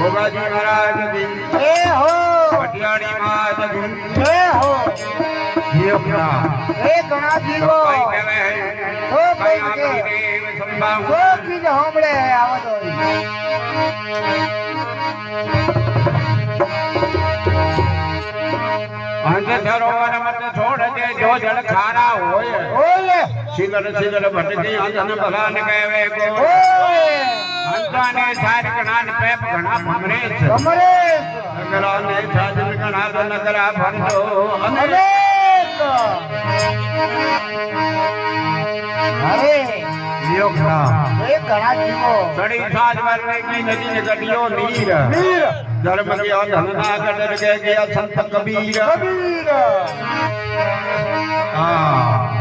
ભોગાજી મહારાજ કી જય હો પટિયાળી માત કી જય હો જીવના એ ઘણા જીવો ઓ ભાઈ કે ઓ કી જે હોમળે આવતો અંત ધરોવર મત છોડજે જો જળ ખારા હોય ઓય સિગર સિગર ભટકી અંધન ભલાન કહેવે કો ઓય અંતાને સાર કણાન પેપ ઘણા ભમરેશ નગરાને સાજન કણા તો નગરા ભરતો અનેક અરે યોગના એ ઘણા જીવો સડી સાજ વરને કી નદી ને ગડિયો નીર નીર ધર્મ કે ધનના કદર કે ગયા સંત કબીર કબીર હા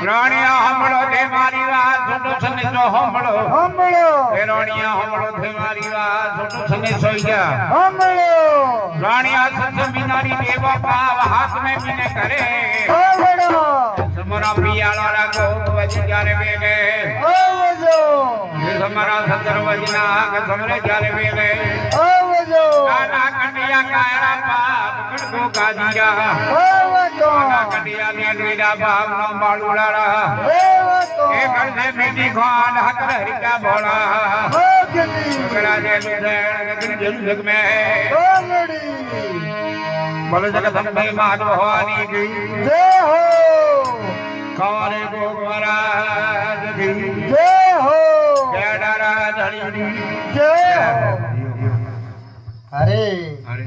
રાણીયા હમળો તે મારી વાત છોટો સને જો હમળો હમળો એ રાણીયા હમળો તે મારી વાત છોટો સને સોઈ ગયા હમળો રાણીયા સંત બિનારી દેવા પાવ હાથ મે મિને કરે હમળો સમરા પિયાળા રાખો વજી જારે બેગે ઓજો એ સમરા સદર વજના કે સમરે જારે બેગે ઓજો કાના કંડિયા કાયરા પાપ કડકો કાજીરા ઓજો કાના કંડિયા ને વીડા ભાવ નો બાળુડા એ કળે મેદી ખાન હકર હરિકા ભોળા હો જતી કળા દે લુધેણ ગગન જગ મે કોમડી બોલે જગદંબે મહાભવાની કી જય હો કારે ગોગવરાજ કી જય હો કેડારા ધણી જય હો અરે અરે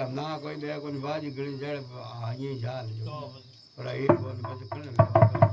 ના કોઈ દે કોઈ બાજી ગળી જાય અહીં ચાલ જો પણ એ બોલ પછી